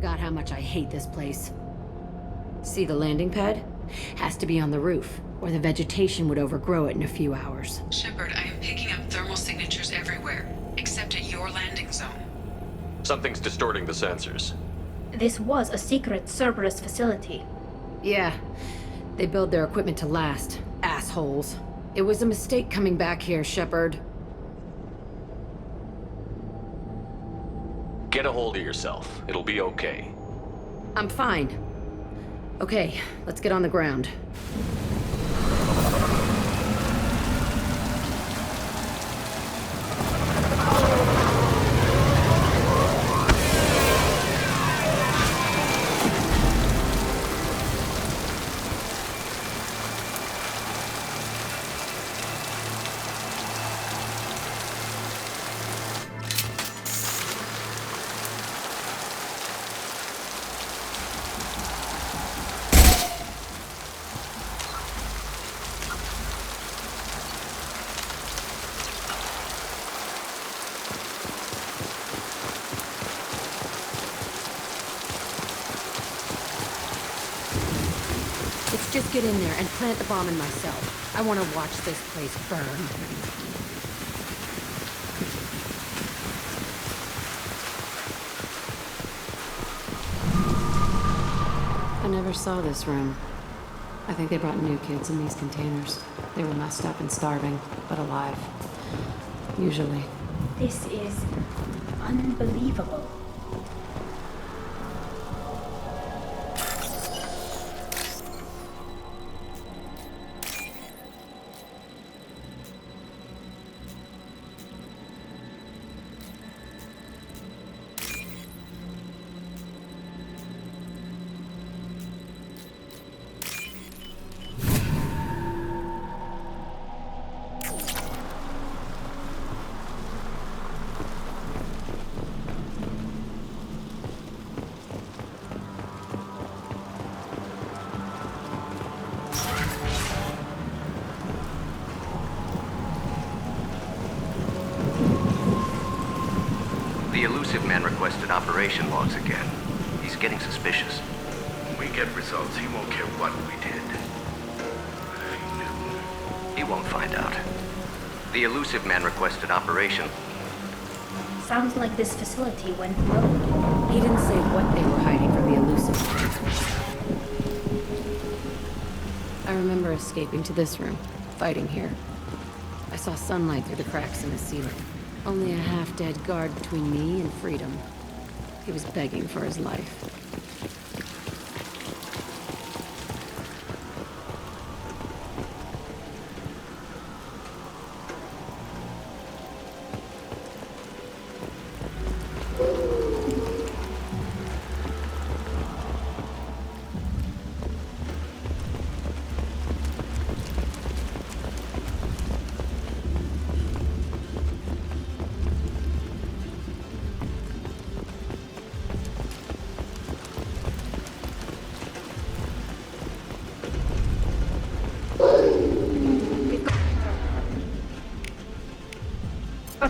forgot how much I hate this place. See the landing pad? Has to be on the roof, or the vegetation would overgrow it in a few hours. Shepard, I am picking up thermal signatures everywhere, except at your landing zone. Something's distorting the sensors. This was a secret Cerberus facility. Yeah, they build their equipment to last. Assholes. It was a mistake coming back here, Shepard. Get a hold of yourself. It'll be okay. I'm fine. Okay, let's get on the ground. Just get in there and plant the bomb in myself. I want to watch this place burn. I never saw this room. I think they brought new kids in these containers. They were messed up and starving, but alive. Usually. This is unbelievable. The elusive man requested operation logs again. He's getting suspicious. We get results, he won't care what we did. He knew. He won't find out. The elusive man requested operation. Sounds like this facility went rogue. He didn't say what they were hiding from the elusive. I remember escaping to this room, fighting here. I saw sunlight through the cracks in the ceiling. Only a half-dead guard between me and freedom. He was begging for his life.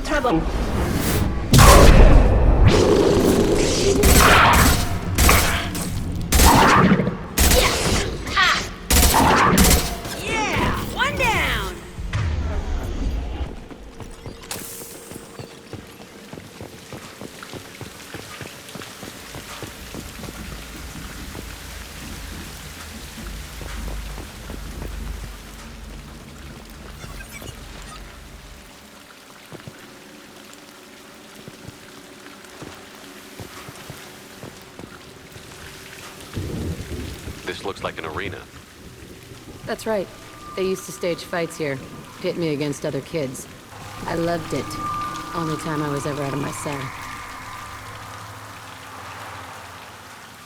Trouble. This looks like an arena. That's right. They used to stage fights here, pit me against other kids. I loved it. Only time I was ever out of my cell.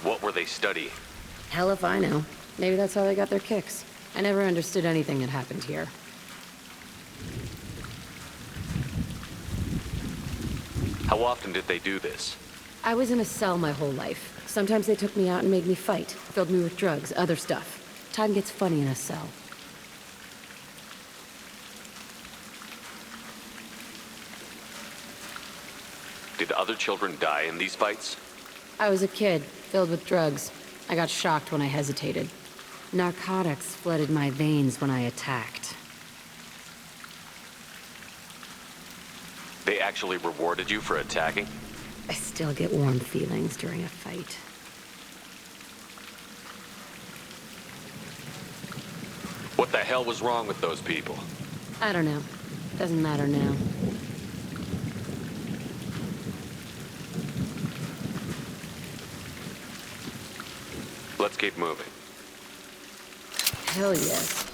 What were they studying? Hell if I know. Maybe that's how they got their kicks. I never understood anything that happened here. How often did they do this? I was in a cell my whole life. Sometimes they took me out and made me fight, filled me with drugs, other stuff. Time gets funny in a cell. Did other children die in these fights? I was a kid, filled with drugs. I got shocked when I hesitated. Narcotics flooded my veins when I attacked. They actually rewarded you for attacking? I still get warm feelings during a fight. What the hell was wrong with those people? I don't know. Doesn't matter now. Let's keep moving. Hell yes.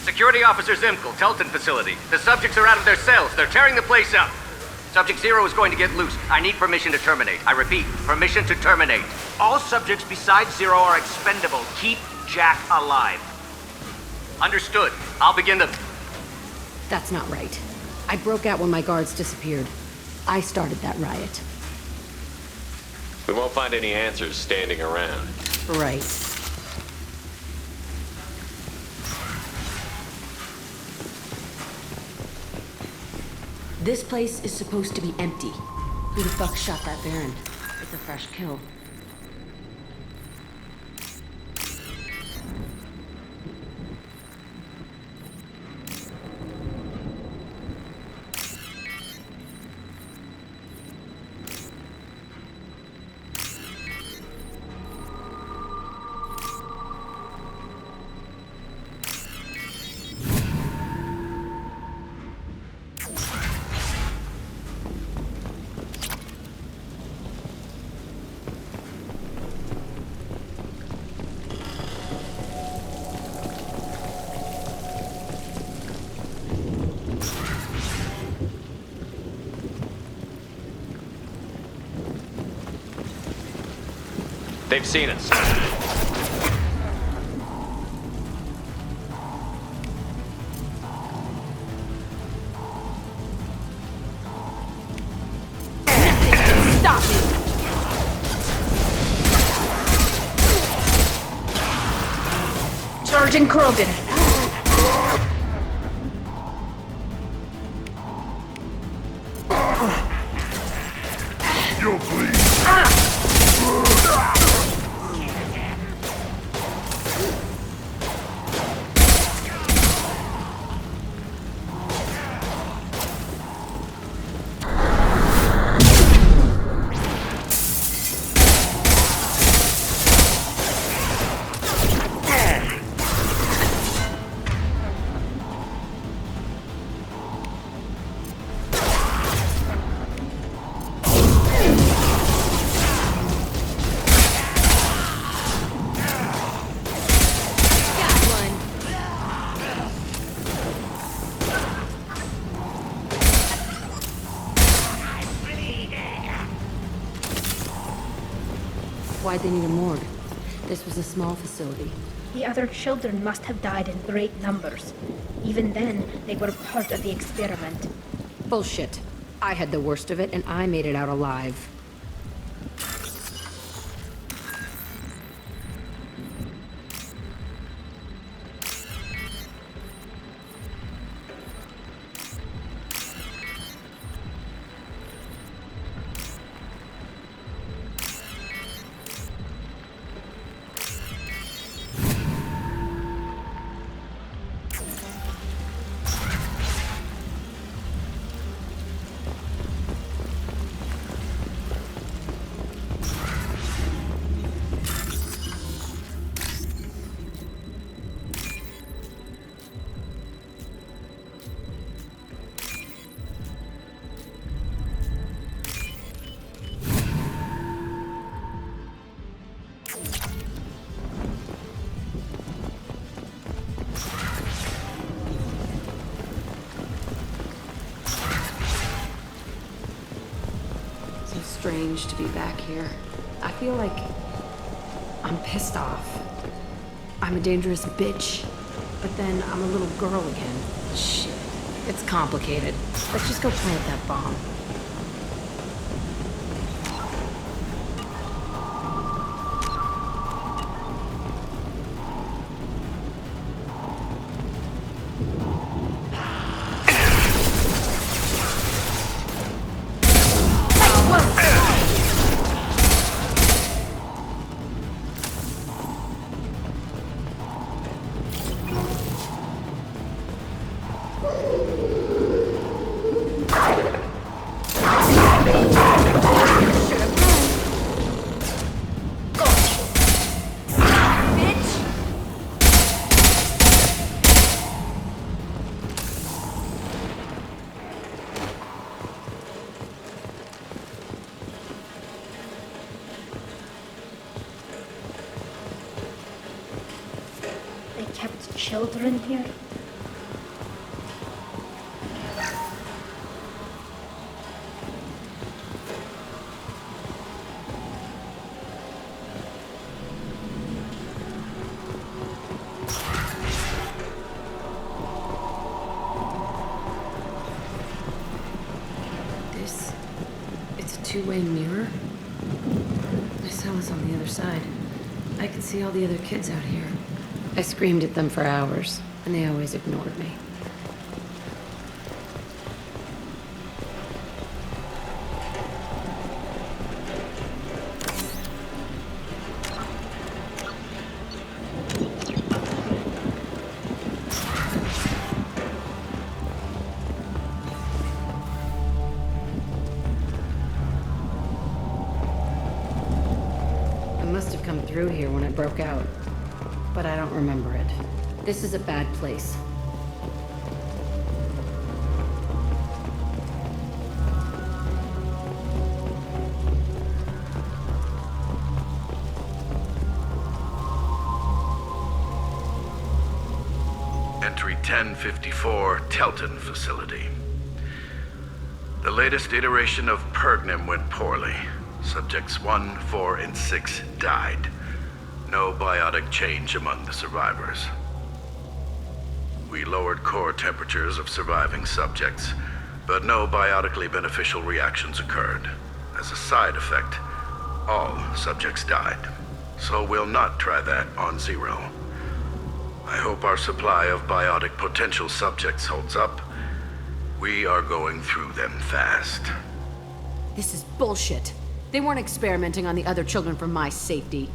Security Officer Zimkel, Telton facility. The subjects are out of their cells. They're tearing the place up. Subject Zero is going to get loose. I need permission to terminate. I repeat, permission to terminate. All subjects besides Zero are expendable. Keep Jack alive. Understood. I'll begin the... That's not right. I broke out when my guards disappeared. I started that riot. We won't find any answers standing around. Right. This place is supposed to be empty. Who the fuck shot that Baron? It's a fresh kill. They've seen us. Stop me! Sergeant Krogan. Yo, please. Why'd they need a morgue? This was a small facility. The other children must have died in great numbers. Even then, they were part of the experiment. Bullshit. I had the worst of it, and I made it out alive. Strange to be back here. I feel like I'm pissed off. I'm a dangerous bitch, but then I'm a little girl again. Shit. It's complicated. Let's just go plant that bomb. They kept children here? It's a two-way mirror? My cell is on the other side. I can see all the other kids out here. I screamed at them for hours, and they always ignored me. I must have come through here when I broke out, but I don't remember it. This is a bad place. Entry 1054, Telton facility. The latest iteration of Pergnum went poorly. Subjects 1, 4, and 6 died. No biotic change among the survivors. We lowered core temperatures of surviving subjects, but no biotically beneficial reactions occurred. As a side effect, all subjects died. So we'll not try that on Zero. I hope our supply of biotic potential subjects holds up. We are going through them fast. This is bullshit. They weren't experimenting on the other children for my safety.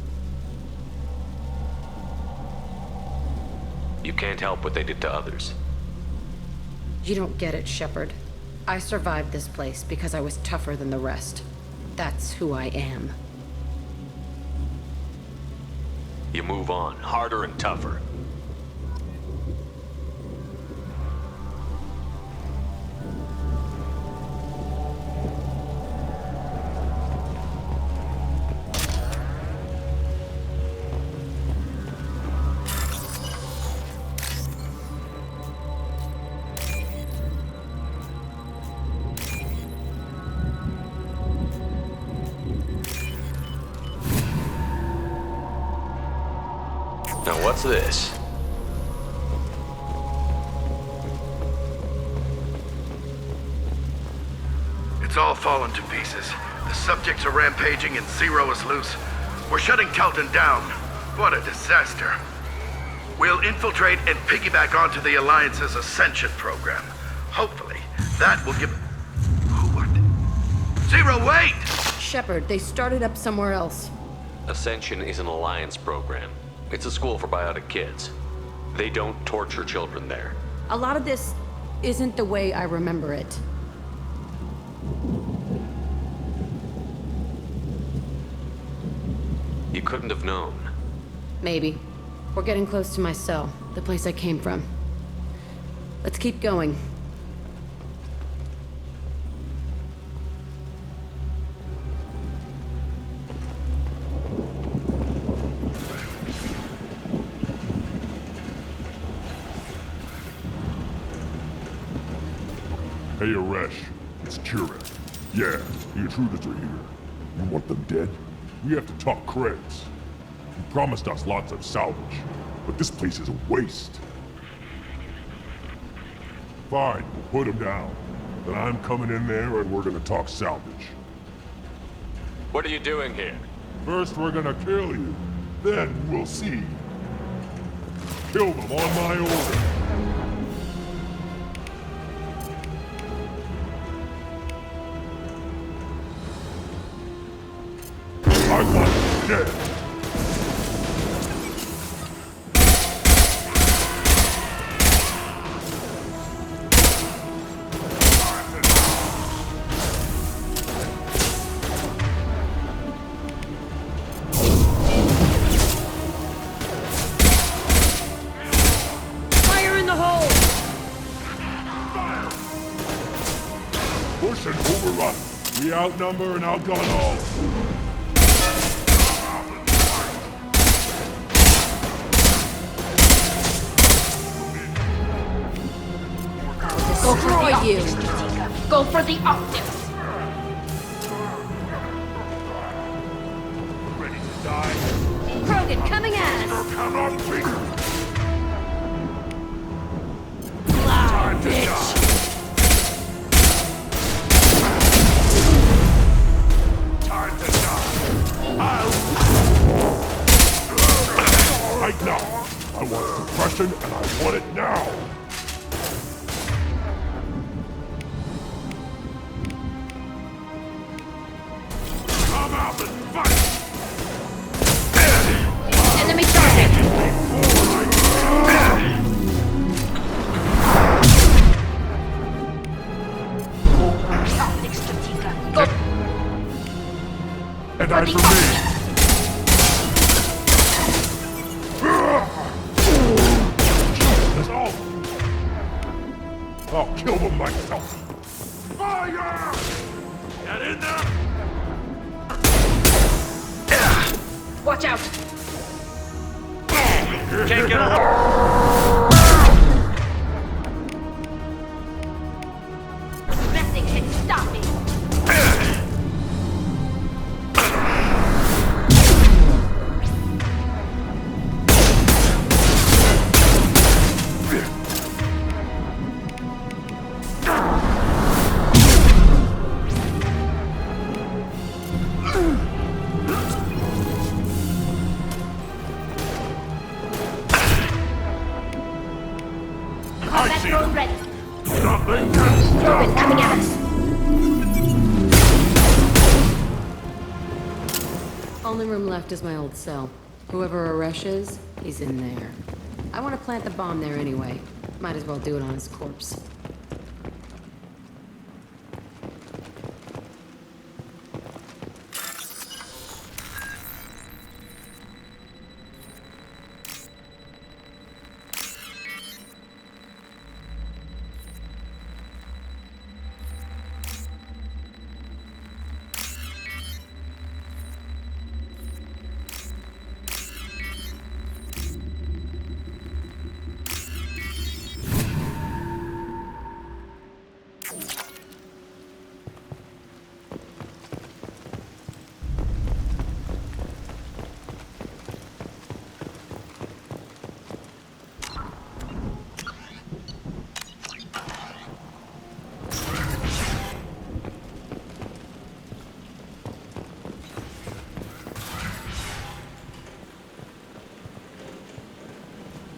You can't help what they did to others. You don't get it, Shepard. I survived this place because I was tougher than the rest. That's who I am. You move on, harder and tougher. Now what's this? It's all fallen to pieces. The subjects are rampaging and Zero is loose. We're shutting Telton down. What a disaster. We'll infiltrate and piggyback onto the Alliance's Ascension program. Hopefully, that will give... What? Zero, wait! Shepard, they started up somewhere else. Ascension is an alliance program. It's a school for biotic kids. They don't torture children there. A lot of this isn't the way I remember it. You couldn't have known. Maybe. We're getting close to my cell, the place I came from. Let's keep going. Hey, Aresh. It's Kira. Yeah, the intruders are here. You want them dead? We have to talk creds. You promised us lots of salvage, but this place is a waste. Fine, put him down. Then I'm coming in there and we're gonna talk salvage. What are you doing here? First we're gonna kill you, then we'll see. Kill them on my order. I want you dead. Fire in the hole! Push and overrun. We outnumber and outgun all. Go for Destroy the you. optics, Strategica. Go for the optics. Ready to die? Krogan coming at us! Come on, Peter! Loud, bitch! Time to die! Right now! I want suppression and I want it now! Come out and fight! Enemy target. Optics, Strategica. Go And for I the for me! optics. That's all! I'll kill them myself! Fire! Get in there! Watch out. Can't get along. Nothing can stop me. Combat drone ready. Nothing can stop! Krogan coming at us. Only room left is my old cell. Whoever Aresh is, he's in there. I want to plant the bomb there anyway. Might as well do it on his corpse.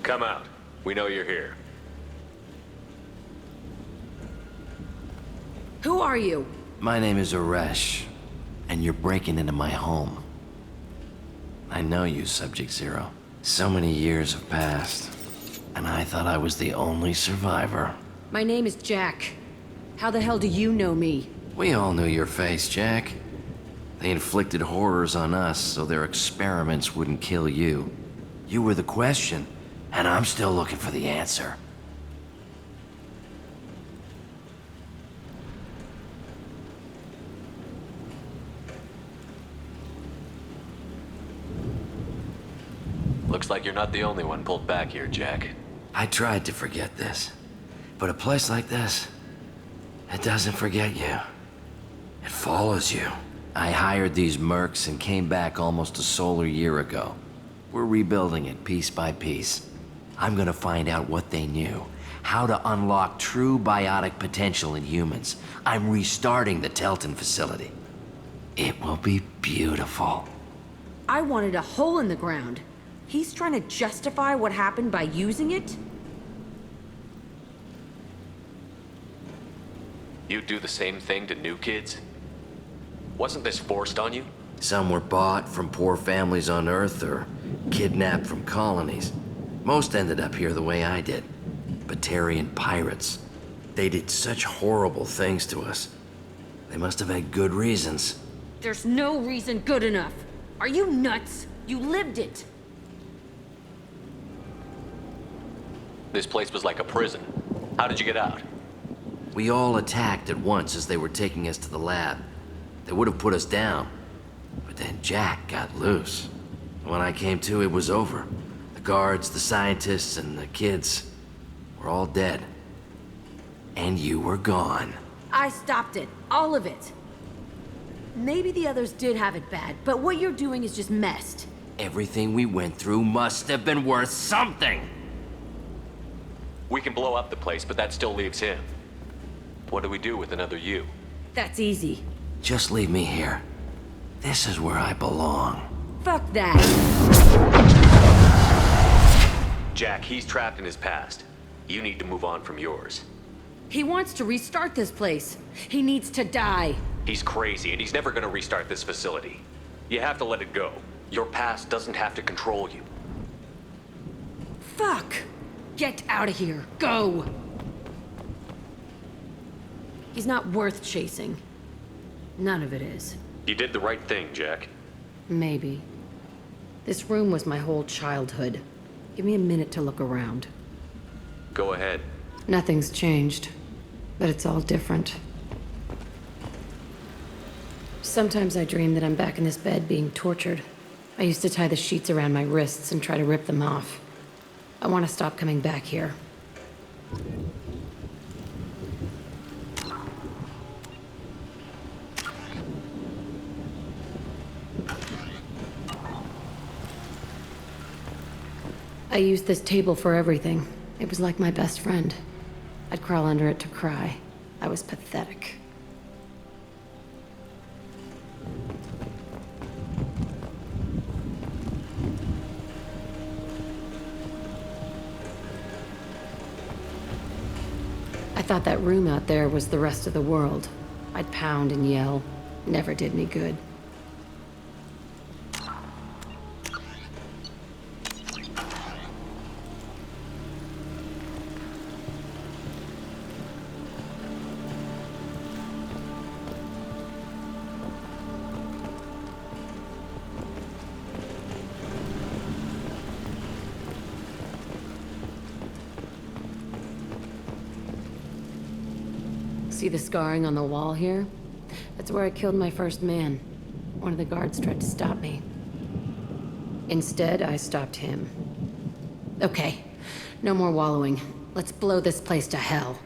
Come out. We know you're here. Who are you? My name is Aresh, and you're breaking into my home. I know you, Subject Zero. So many years have passed, and I thought I was the only survivor. My name is Jack. How the hell do you know me? We all knew your face, Jack. They inflicted horrors on us so their experiments wouldn't kill you. You were the question, and I'm still looking for the answer. Looks like you're not the only one pulled back here, Jack. I tried to forget this, but a place like this, it doesn't forget you. It follows you. I hired these mercs and came back almost a solar year ago. We're rebuilding it piece by piece. I'm gonna find out what they knew, how to unlock true biotic potential in humans. I'm restarting the Telton facility. It will be beautiful. I wanted a hole in the ground. He's trying to justify what happened by using it? You'd do the same thing to new kids? Wasn't this forced on you? Some were bought from poor families on Earth or kidnapped from colonies. Most ended up here the way I did. Batarian pirates. They did such horrible things to us. They must have had good reasons. There's no reason good enough. Are you nuts? You lived it. This place was like a prison. How did you get out? We all attacked at once as they were taking us to the lab. They would have put us down. But then Jack got loose. When I came to, it was over. The guards, the scientists, and the kids were all dead. And you were gone. I stopped it. All of it. Maybe the others did have it bad, but what you're doing is just messed. Everything we went through must have been worth something. We can blow up the place, but that still leaves him. What do we do with another you? That's easy. Just leave me here. This is where I belong. Fuck that. Jack, he's trapped in his past. You need to move on from yours. He wants to restart this place. He needs to die. He's crazy, and he's never gonna restart this facility. You have to let it go. Your past doesn't have to control you. Fuck. Get out of here. Go. He's not worth chasing. None of it is. You did the right thing, Jack. Maybe. This room was my whole childhood. Give me a minute to look around. Go ahead. Nothing's changed, but it's all different. Sometimes I dream that I'm back in this bed being tortured. I used to tie the sheets around my wrists and try to rip them off. I want to stop coming back here. I used this table for everything. It was like my best friend. I'd crawl under it to cry. I was pathetic. I thought that room out there was the rest of the world. I'd pound and yell. Never did me good. See the scarring on the wall here? That's where I killed my first man. One of the guards tried to stop me. Instead, I stopped him. Okay, no more wallowing. Let's blow this place to hell.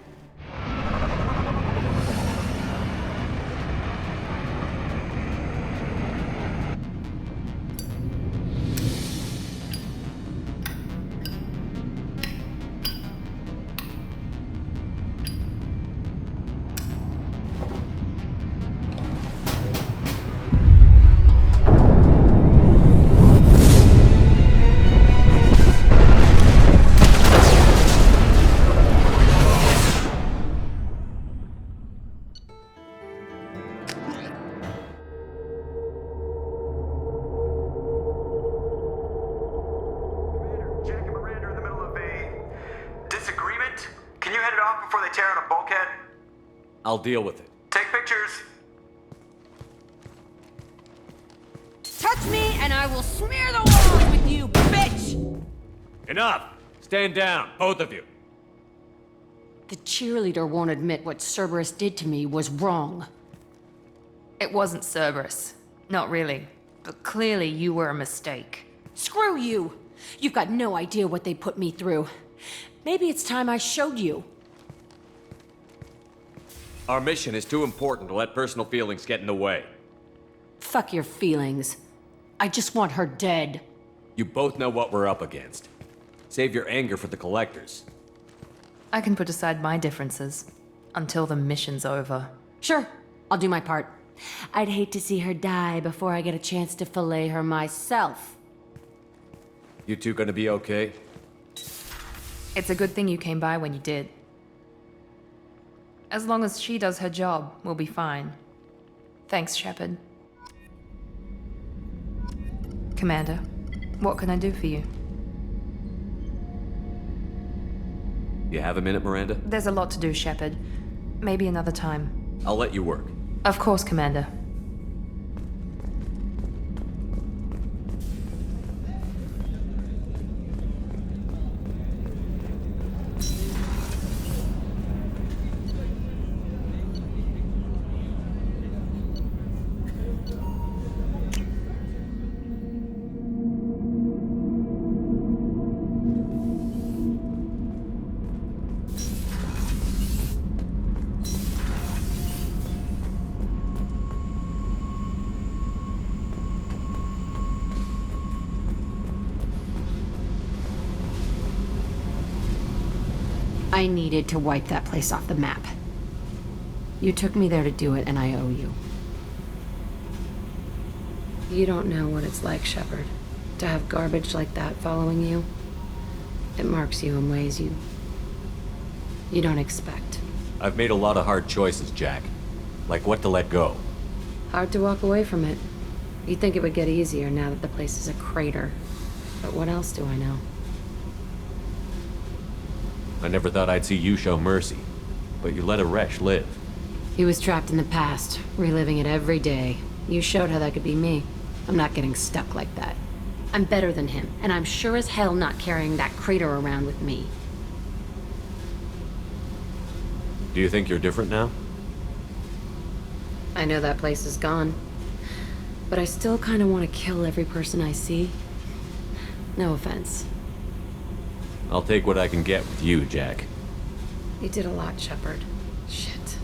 I'll deal with it. Take pictures. Touch me and I will smear the walls with you, bitch! Enough! Stand down, both of you. The cheerleader won't admit what Cerberus did to me was wrong. It wasn't Cerberus. Not really. But clearly you were a mistake. Screw you! You've got no idea what they put me through. Maybe it's time I showed you. Our mission is too important to let personal feelings get in the way. Fuck your feelings. I just want her dead. You both know what we're up against. Save your anger for the collectors. I can put aside my differences until the mission's over. Sure, I'll do my part. I'd hate to see her die before I get a chance to fillet her myself. You two gonna be okay? It's a good thing you came by when you did. As long as she does her job, we'll be fine. Thanks, Shepard. Commander, what can I do for you? You have a minute, Miranda? There's a lot to do, Shepard. Maybe another time. I'll let you work. Of course, Commander. I needed to wipe that place off the map. You took me there to do it, and I owe you. You don't know what it's like, Shepard, to have garbage like that following you. It marks you in ways you don't expect. I've made a lot of hard choices, Jack. Like what to let go. Hard to walk away from it. You'd think it would get easier now that the place is a crater. But what else do I know? I never thought I'd see you show mercy, but you let Resh live. He was trapped in the past, reliving it every day. You showed how that could be me. I'm not getting stuck like that. I'm better than him, and I'm sure as hell not carrying that crater around with me. Do you think you're different now? I know that place is gone, but I still kind of want to kill every person I see. No offense. I'll take what I can get with you, Jack. You did a lot, Shepard. Shit.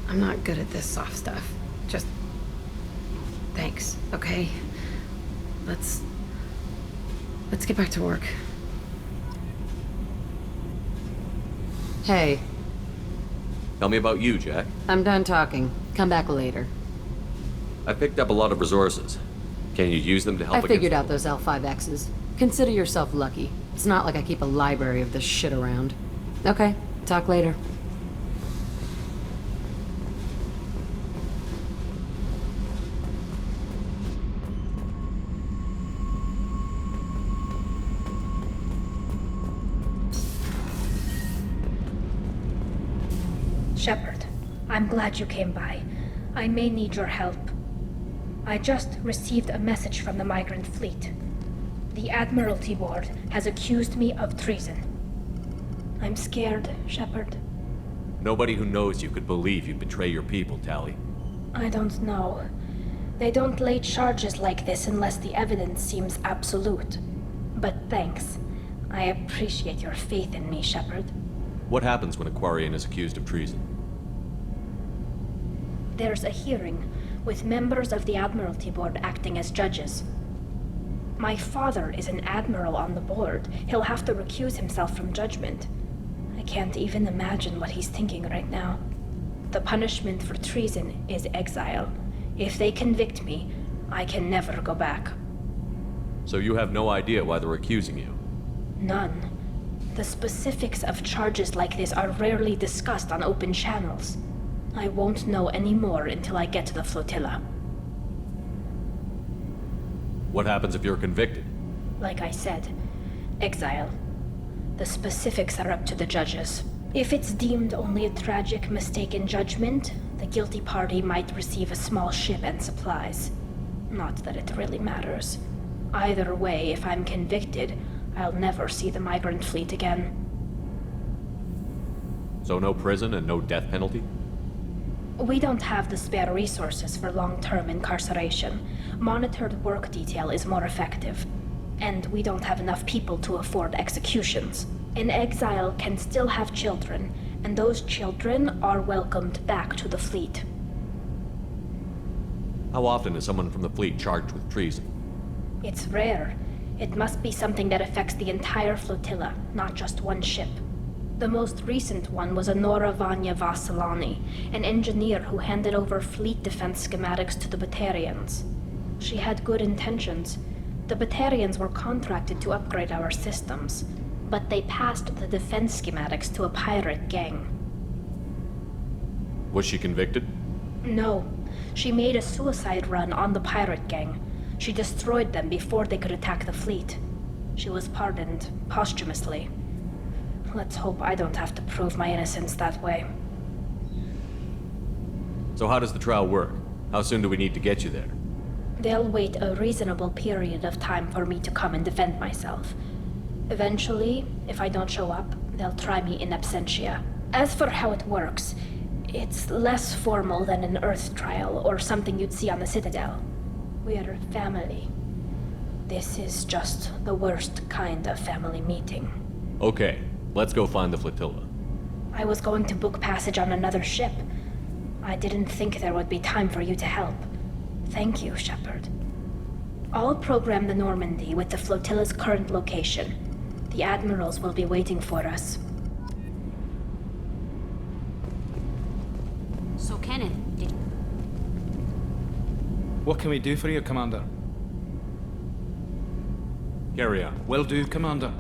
I'm not good at this soft stuff. Just... thanks, okay? Let's get back to work. Hey. Tell me about you, Jack. I'm done talking. Come back later. I picked up a lot of resources. Can you use them to help I figured out those L5Xs. Consider yourself lucky. It's not like I keep a library of this shit around. Okay, talk later. Shepard, I'm glad you came by. I may need your help. I just received a message from the migrant fleet. The Admiralty Board has accused me of treason. I'm scared, Shepard. Nobody who knows you could believe you'd betray your people, Tally. I don't know. They don't lay charges like this unless the evidence seems absolute. But thanks. I appreciate your faith in me, Shepard. What happens when a Quarian is accused of treason? There's a hearing, with members of the Admiralty Board acting as judges. My father is an admiral on the board. He'll have to recuse himself from judgment. I can't even imagine what he's thinking right now. The punishment for treason is exile. If they convict me, I can never go back. So you have no idea why they're accusing you? None. The specifics of charges like this are rarely discussed on open channels. I won't know any more until I get to the flotilla. What happens if you're convicted? Like I said, exile. The specifics are up to the judges. If it's deemed only a tragic mistake in judgment, the guilty party might receive a small ship and supplies. Not that it really matters. Either way, if I'm convicted, I'll never see the migrant fleet again. So no prison and no death penalty? We don't have the spare resources for long-term incarceration. Monitored work detail is more effective. And we don't have enough people to afford executions. An exile can still have children, and those children are welcomed back to the fleet. How often is someone from the fleet charged with treason? It's rare. It must be something that affects the entire flotilla, not just one ship. The most recent one was Anora Vanya Vasilani, an engineer who handed over fleet defense schematics to the Batarians. She had good intentions. The Batarians were contracted to upgrade our systems, but they passed the defense schematics to a pirate gang. Was she convicted? No. She made a suicide run on the pirate gang. She destroyed them before they could attack the fleet. She was pardoned posthumously. Let's hope I don't have to prove my innocence that way. So how does the trial work? How soon do we need to get you there? They'll wait a reasonable period of time for me to come and defend myself. Eventually, if I don't show up, they'll try me in absentia. As for how it works, it's less formal than an Earth trial or something you'd see on the Citadel. We're family. This is just the worst kind of family meeting. Okay, let's go find the flotilla. I was going to book passage on another ship. I didn't think there would be time for you to help. Thank you, Shepard. I'll program the Normandy with the flotilla's current location. The admirals will be waiting for us. So, Kenneth, What can we do for you, Commander? Carry on. Will do, Commander.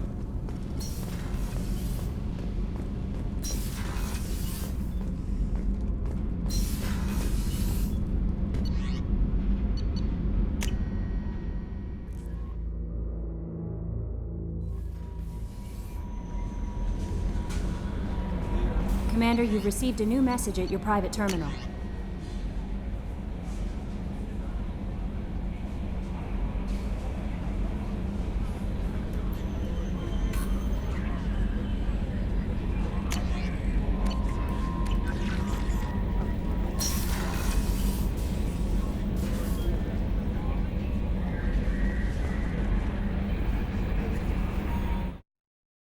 Commander, you've received a new message at your private terminal.